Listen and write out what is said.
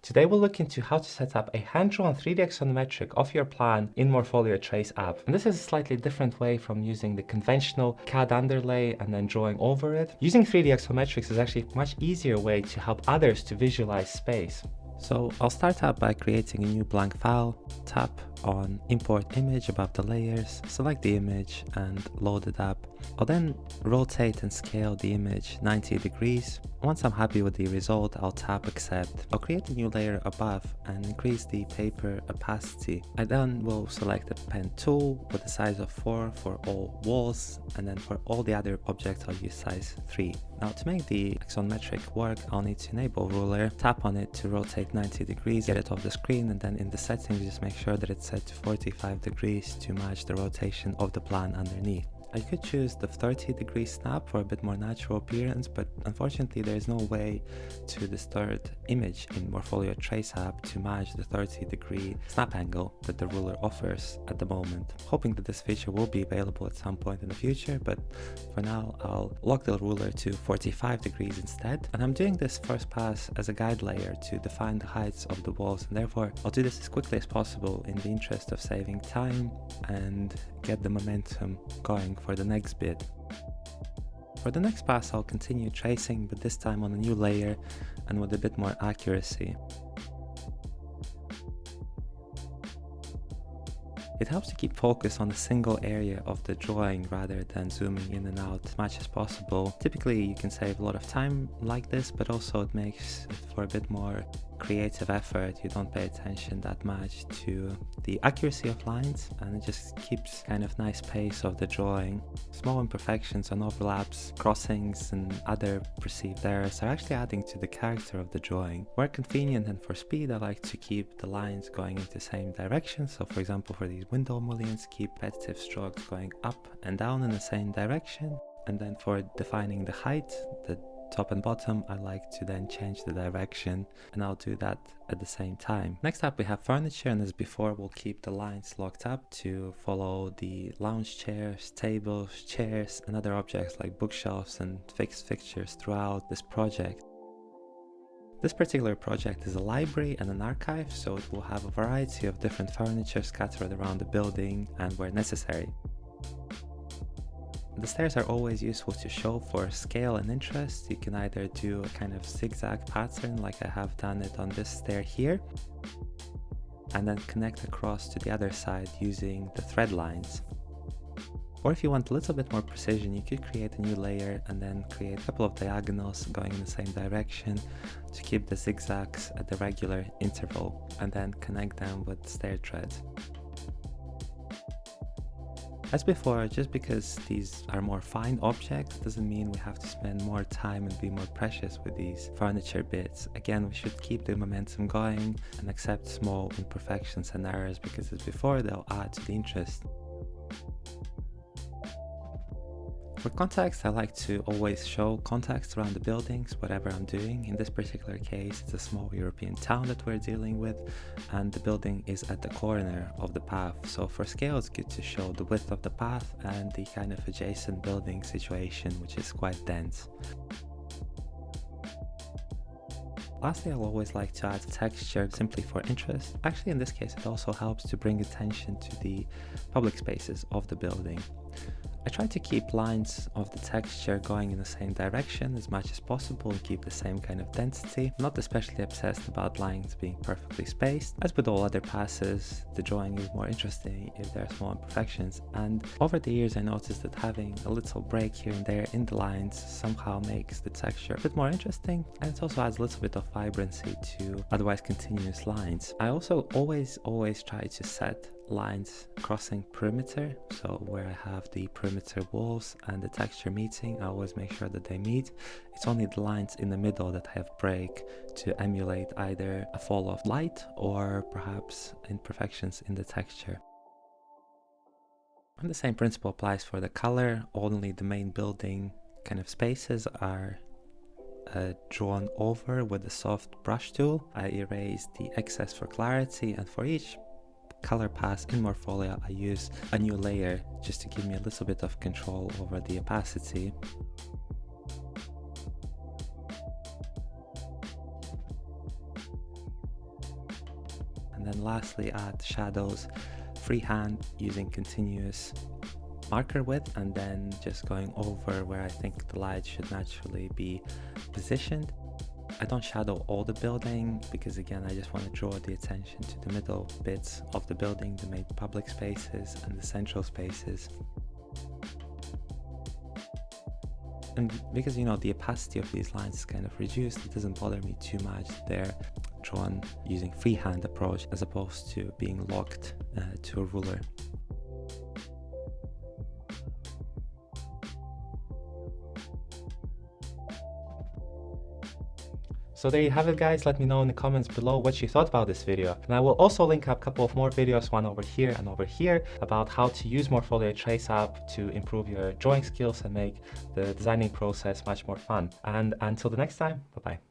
Today we'll look into how to set up a hand-drawn 3D axonometric of your plan in Morpholio Trace app. And this is a slightly different way from using the conventional CAD underlay and then drawing over it. Using 3D axonometrics is actually a much easier way to help others to visualize space. So I'll start out by creating a new blank file, tap on import image above the layers, select the image and load it up. I'll then rotate and scale the image 90 degrees. Once I'm happy with the result, I'll tap accept. I'll create a new layer above and increase the paper opacity. I then will select a pen tool with a size of 4 for all walls, and then for all the other objects I'll use size 3. Now to make the axonometric work, I'll need to enable ruler, tap on it to rotate 90 degrees, get it off the screen, and then in the settings just make sure that it's set to 45 degrees to match the rotation of the plan underneath. I could choose the 30-degree snap for a bit more natural appearance, but unfortunately there is no way to distort image in Morpholio Trace app to match the 30-degree snap angle that the ruler offers at the moment. Hoping that this feature will be available at some point in the future, but for now I'll lock the ruler to 45 degrees instead. And I'm doing this first pass as a guide layer to define the heights of the walls, and therefore I'll do this as quickly as possible in the interest of saving time and get the momentum going for the next bit. For the next pass I'll continue tracing, but this time on a new layer and with a bit more accuracy. It helps to keep focus on a single area of the drawing rather than zooming in and out as much as possible. Typically you can save a lot of time like this, but also it makes it for a bit more creative effort. You don't pay attention that much to the accuracy of lines, and it just keeps kind of nice pace of the drawing. Small imperfections and overlaps, crossings and other perceived errors are actually adding to the character of the drawing. Where convenient and for speed, I like to keep the lines going into the same direction. So for example, for these window mullions, keep repetitive strokes going up and down in the same direction. And then for defining the height, the top and bottom, I like to then change the direction, and I'll do that at the same time. Next up we have furniture, and as before we'll keep the lines locked up to follow the lounge chairs, tables, chairs and other objects like bookshelves and fixed fixtures throughout this project. This particular project is a library and an archive, so it will have a variety of different furniture scattered around the building and where necessary. The stairs are always useful to show for scale and interest. You can either do a kind of zigzag pattern like I have done it on this stair here, and then connect across to the other side using the thread lines. Or if you want a little bit more precision, you could create a new layer and then create a couple of diagonals going in the same direction to keep the zigzags at the regular interval, and then connect them with stair treads. As before, just because these are more fine objects doesn't mean we have to spend more time and be more precious with these furniture bits. Again, we should keep the momentum going and accept small imperfections and errors, because as before, they'll add to the interest. For context, I like to always show context around the buildings, whatever I'm doing. In this particular case, it's a small European town that we're dealing with, and the building is at the corner of the path. So for scale, it's good to show the width of the path and the kind of adjacent building situation, which is quite dense. Lastly, I'll always like to add texture simply for interest. Actually, in this case, it also helps to bring attention to the public spaces of the building. I try to keep lines of the texture going in the same direction as much as possible and keep the same kind of density. I'm not especially obsessed about lines being perfectly spaced. As with all other passes, the drawing is more interesting if there are small imperfections, and over the years I noticed that having a little break here and there in the lines somehow makes the texture a bit more interesting, and it also adds a little bit of vibrancy to otherwise continuous lines. I also always try to set lines crossing perimeter, so where I have the perimeter walls and the texture meeting, I always make sure that they meet. It's only the lines in the middle that have break to emulate either a fall of light or perhaps imperfections in the texture. And the same principle applies for the color. Only the main building kind of spaces are drawn over with a soft brush tool. I erase the excess for clarity, and for each color pass in Morpholio I use a new layer just to give me a little bit of control over the opacity. then lastly add shadows freehand using continuous marker width, and then just going over where I think the light should naturally be positioned. I don't shadow all the building because again I just want to draw the attention to the middle bits of the building, the main public spaces and the central spaces. And because the opacity of these lines is kind of reduced, it doesn't bother me too much. They're drawn using freehand approach as opposed to being locked to a ruler. So there you have it, guys. Let me know in the comments below what you thought about this video. And I will also link up a couple of more videos, one over here and over here, about how to use Morpholio Trace app to improve your drawing skills and make the designing process much more fun. And until the next time, bye-bye.